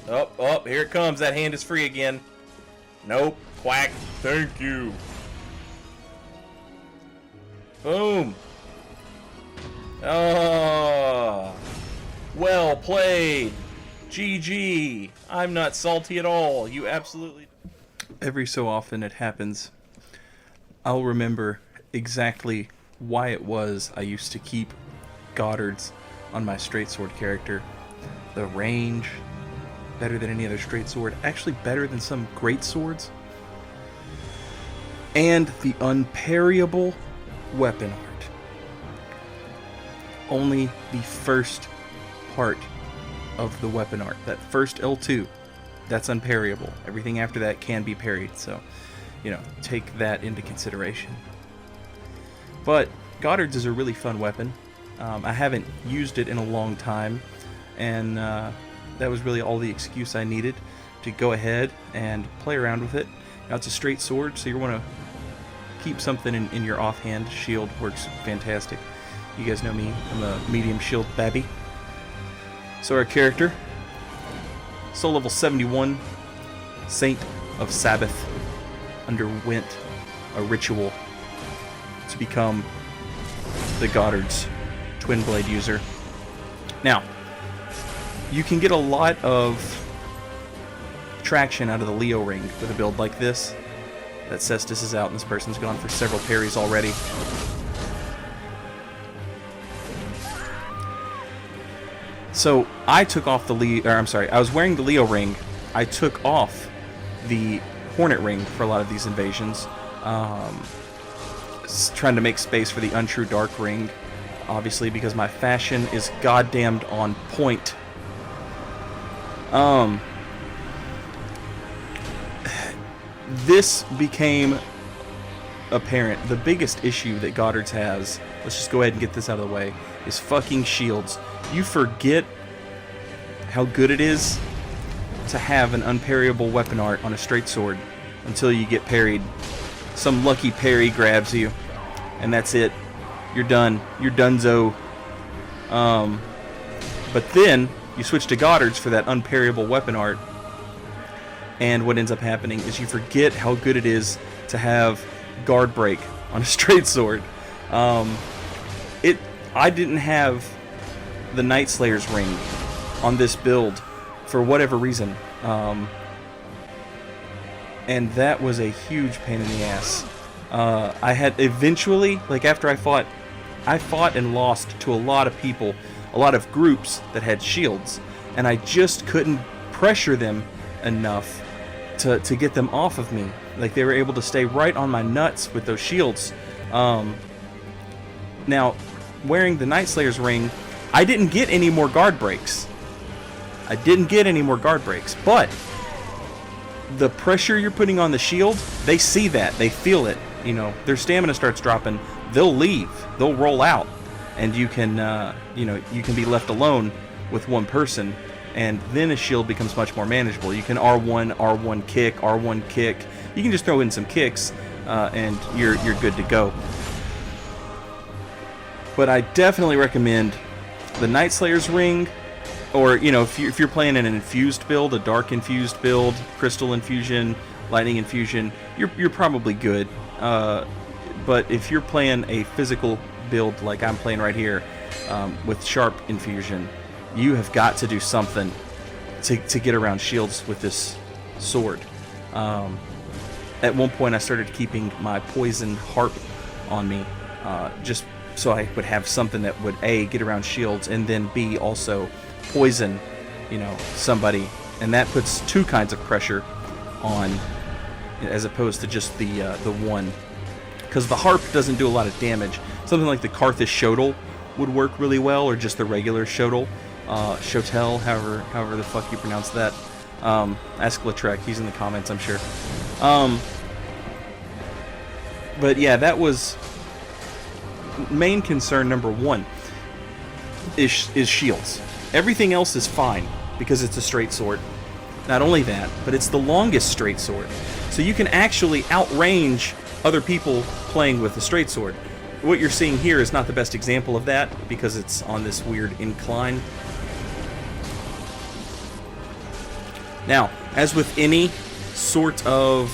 Oh, oh, here it comes. That hand is free again. Nope. Quack. Thank you. Boom. Oh. Well played. GG. I'm not salty at all. You absolutely... Every so often it happens. I'll remember exactly why it was I used to keep Gotthards on my straight sword character. The range, better than any other straight sword, actually better than some great swords. And the unparryable weapon art. Only the first part of the weapon art, that first L2, that's unparryable. Everything after that can be parried, so, you know, take that into consideration. But Gotthard's is a really fun weapon. I haven't used it in a long time, and that was really all the excuse I needed to go ahead and play around with it. Now it's a straight sword, so you want to keep something in your offhand. Shield works fantastic. You guys know me, I'm a medium shield babby. So our character, soul level 71, Saint of Sabbath, underwent a ritual to become the Gotthard's twin blade user. Now, you can get a lot of traction out of the Leo ring with a build like this. That Cestus is out and this person's gone for several parries already. So I took off the I was wearing the Leo ring. I took off the Hornet ring for a lot of these invasions, trying to make space for the Untrue Dark ring, obviously because my fashion is goddamned on point. This became apparent. The biggest issue that Gotthard's has, let's just go ahead and get this out of the way, is fucking shields. You forget how good it is to have an unparryable weapon art on a straight sword until you get parried. Some lucky parry grabs you, and that's it. You're done. You're donezo. But then you switch to Gotthard's for that unparryable weapon art, and what ends up happening is you forget how good it is to have guard break on a straight sword. I didn't have the Night Slayer's ring on this build for whatever reason, and that was a huge pain in the ass. I had eventually, like after I fought and lost to a lot of people, a lot of groups that had shields, and I just couldn't pressure them enough to get them off of me. Like, they were able to stay right on my nuts with those shields. Now, wearing the Night Slayer's ring, I didn't get any more guard breaks. But the pressure you're putting on the shield, they see that, they feel it. You know, their stamina starts dropping, they'll leave, they'll roll out, and you can, you can be left alone with one person, and then a shield becomes much more manageable. You can R1 kick. You can just throw in some kicks, and you're good to go. But I definitely recommend the Night Slayer's ring, or if you're playing in an infused build, a dark infused build, crystal infusion, lightning infusion, you're probably good. But if you're playing a physical build like I'm playing right here, with sharp infusion, you have got to do something to get around shields with this sword. At one point I started keeping my poison harp on me, just so I would have something that would A, get around shields, and then B, also poison, somebody, and that puts two kinds of pressure on, as opposed to just the one, because the harp doesn't do a lot of damage. Something like the Carthus Shotel would work really well, or just the regular Shotel, Shotel, however the fuck you pronounce that. Ask Latrek, he's in the comments, I'm sure. But yeah, that was main concern number one, is shields. Everything else is fine because it's a straight sword. Not only that, but it's the longest straight sword, so you can actually outrange other people playing with a straight sword. What you're seeing here is not the best example of that because it's on this weird incline. Now, as with any sort of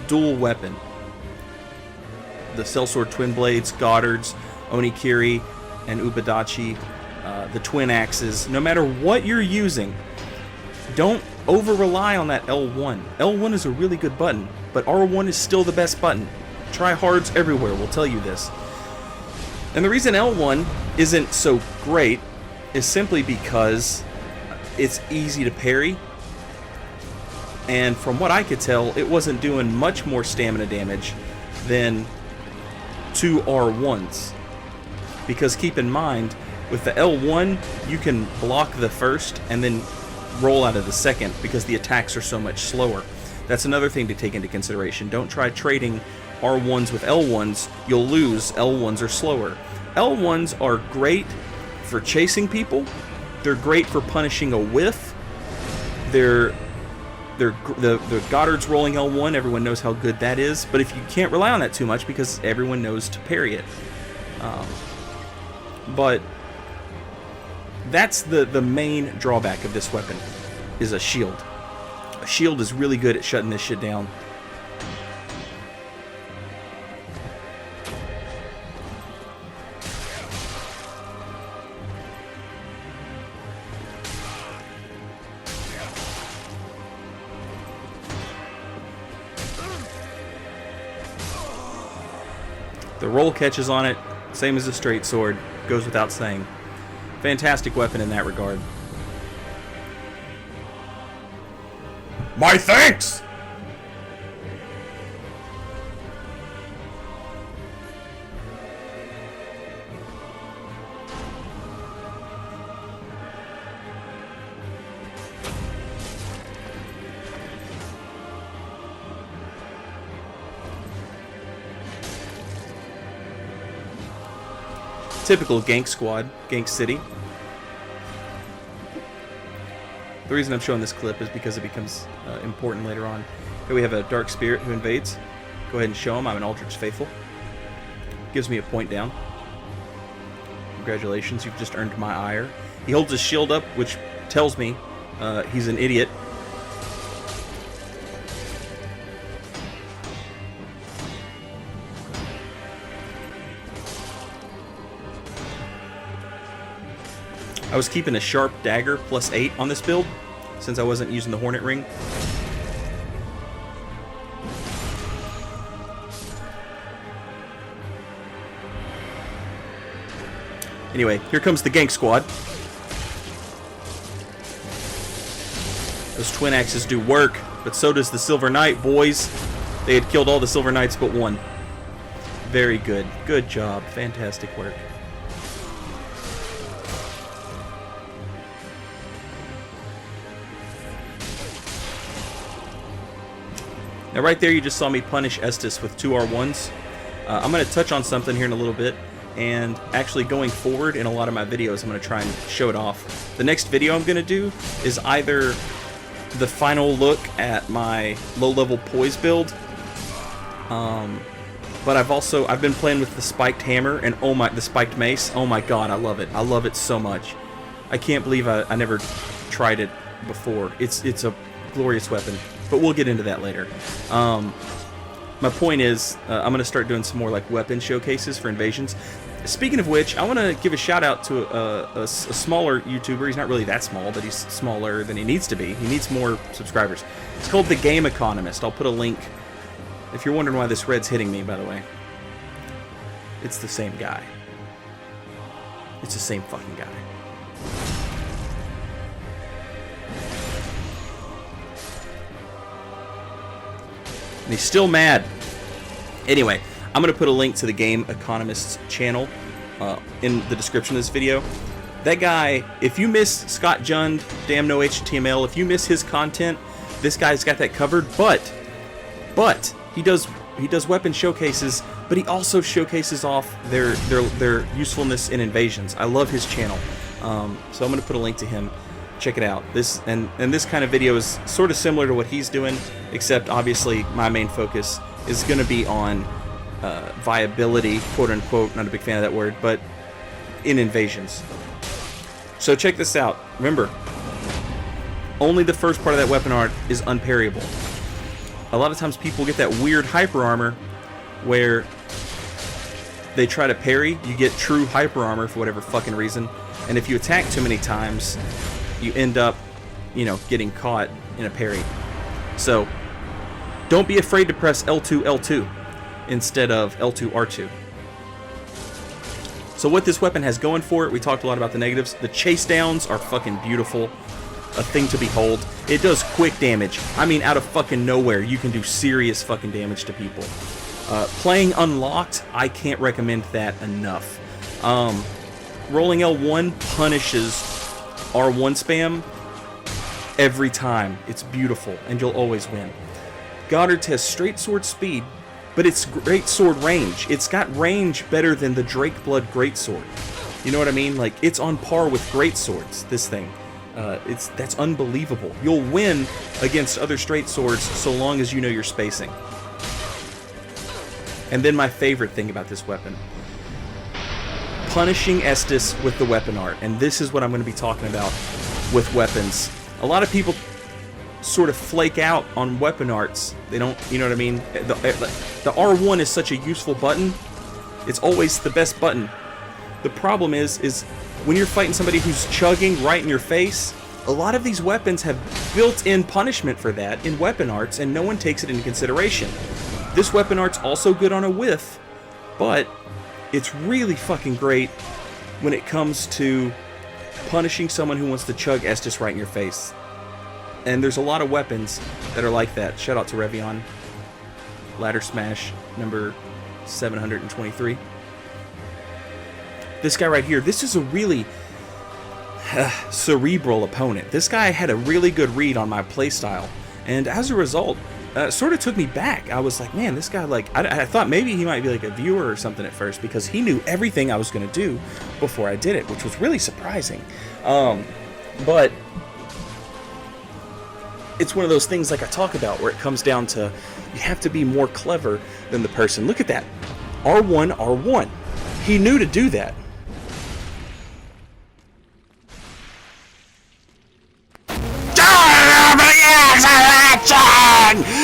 dual weapon, the sellsword twin blades, Gottards, Onikiri, and Ubadachi, the twin axes, no matter what you're using, don't over-rely on that L1. L1 is a really good button, but R1 is still the best button. Tryhards everywhere will tell you this. And the reason L1 isn't so great is simply because it's easy to parry, and from what I could tell, it wasn't doing much more stamina damage than two R1s. Because keep in mind, with the L1, you can block the first and then roll out of the second because the attacks are so much slower. That's another thing to take into consideration. Don't try trading R1s with L1s. You'll lose. L1s are slower. L1s are great for chasing people. They're great for punishing a whiff. The Gotthard's rolling L1, everyone knows how good that is, but if you can't rely on that too much because everyone knows to parry it. But that's the main drawback of this weapon, is a shield. A shield is really good at shutting this shit down. The roll catches on it, same as a straight sword, goes without saying. Fantastic weapon in that regard. My thanks! Typical Gank squad, Gank City. The reason I'm showing this clip is because it becomes important later on. Here we have a Dark Spirit who invades. Go ahead and show him. I'm an Aldrich Faithful. Gives me a point down. Congratulations, you've just earned my ire. He holds his shield up, which tells me he's an idiot. I was keeping a sharp dagger +8 on this build since I wasn't using the Hornet Ring. Anyway, here comes the Gank squad. Those twin axes do work, but so does the Silver Knight, boys. They had killed all the Silver Knights but one. Very good. Good job. Fantastic work. Now right there you just saw me punish Estus with 2 R1s. I'm going to touch on something here in a little bit, and actually going forward in a lot of my videos I'm going to try and show it off. The next video I'm going to do is either the final look at my low-level poise build, but I've been playing with the spiked hammer and the spiked mace. Oh my god, I love it. I love it so much. I can't believe I never tried it before. It's a glorious weapon. But we'll get into that later. My point is, I'm going to start doing some more like weapon showcases for invasions. Speaking of which, I want to give a shout out to a smaller YouTuber. He's not really that small, but he's smaller than he needs to be. He needs more subscribers. It's called The Game Economist. I'll put a link. If you're wondering why this red's hitting me, by the way, it's the same guy. It's the same fucking guy. And he's still mad. Anyway, I'm going to put a link to the Game Economist's channel in the description of this video. That guy, if you miss Scott Jund, Damn No HTML, if you miss his content, this guy's got that covered. But he does weapon showcases, but he also showcases off their usefulness in invasions. I love his channel. So I'm going to put a link to him. Check it out. This kind of video is sort of similar to what he's doing, except obviously my main focus is going to be on viability, quote unquote. Not a big fan of that word, but in invasions. So check this out. Remember, Only the first part of that weapon art is unparryable. A lot of times people get that weird hyper armor where they try to parry, you get true hyper armor for whatever fucking reason, and if you attack too many times, you end up, you know, getting caught in a parry. So, don't be afraid to press L2, L2 instead of L2, R2. So what this weapon has going for it, we talked a lot about the negatives. The chase downs are fucking beautiful. A thing to behold. It does quick damage. I mean, out of fucking nowhere, you can do serious fucking damage to people. Playing unlocked, I can't recommend that enough. Rolling L1 punishes R1 spam every time. It's beautiful, and you'll always win. Gotthard has straight sword speed, but it's great sword range. It's got range better than the Drakeblood Greatsword. You know what I mean? Like, it's on par with great swords, this thing. That's unbelievable. You'll win against other straight swords so long as you know your spacing. And then my favorite thing about this weapon. Punishing Estus with the weapon art. And this is what I'm going to be talking about with weapons. A lot of people sort of flake out on weapon arts. They don't, you know what I mean? The R1 is such a useful button. It's always the best button. The problem is when you're fighting somebody who's chugging right in your face, a lot of these weapons have built-in punishment for that in weapon arts, and no one takes it into consideration. This weapon art's also good on a whiff, but it's really fucking great when it comes to punishing someone who wants to chug Estus right in your face. And there's a lot of weapons that are like that. Shout out to Revion. Ladder Smash number 723. This guy right here, this is a really cerebral opponent. This guy had a really good read on my playstyle, and as a result, sort of took me back. I was like, man, this guy, like, I thought maybe he might be like a viewer or something at first, because he knew everything I was going to do before I did it, which was really surprising. But it's one of those things like I talk about where it comes down to you have to be more clever than the person. Look at that. R1, R1. He knew to do that.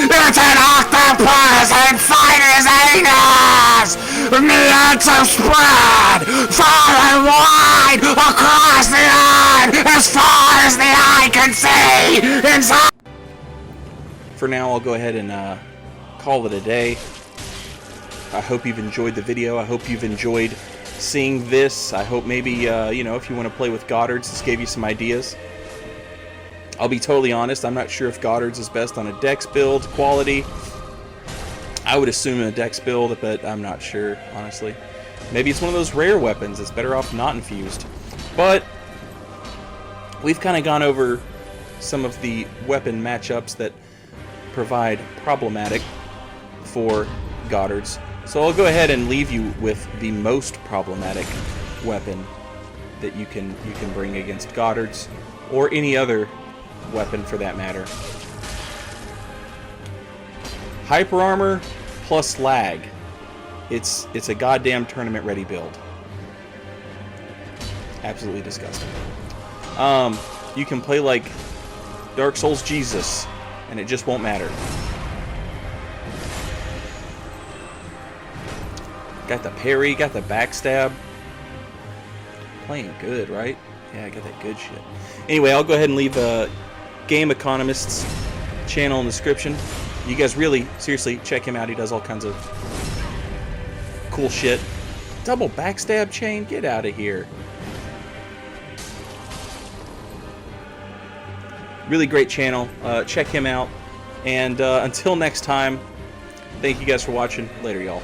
It's an octopus inside his anus! Need to spread far and wide across the earth as far as the eye can see inside. For now, I'll go ahead and call it a day. I hope you've enjoyed the video. I hope you've enjoyed seeing this. I hope maybe, you know, if you want to play with Gotthard's, this gave you some ideas. I'll be totally honest, I'm not sure if Gotthard's is best on a Dex build quality. I would assume a Dex build, but I'm not sure, honestly. Maybe it's one of those rare weapons. It's better off not infused. But we've kind of gone over some of the weapon matchups that provide problematic for Gotthard's. So I'll go ahead and leave you with the most problematic weapon that you can bring against Gotthard's, or any other weapon for that matter. Hyper armor plus lag. It's a goddamn tournament ready build. Absolutely disgusting. You can play like Dark Souls Jesus and it just won't matter. Got the parry, got the backstab. Playing good, right? Yeah, I got that good shit. Anyway, I'll go ahead and leave Game Economist's channel in the description. You guys really, seriously, check him out. He does all kinds of cool shit. Double backstab chain? Get out of here. Really great channel. Check him out. And until next time, thank you guys for watching. Later, y'all.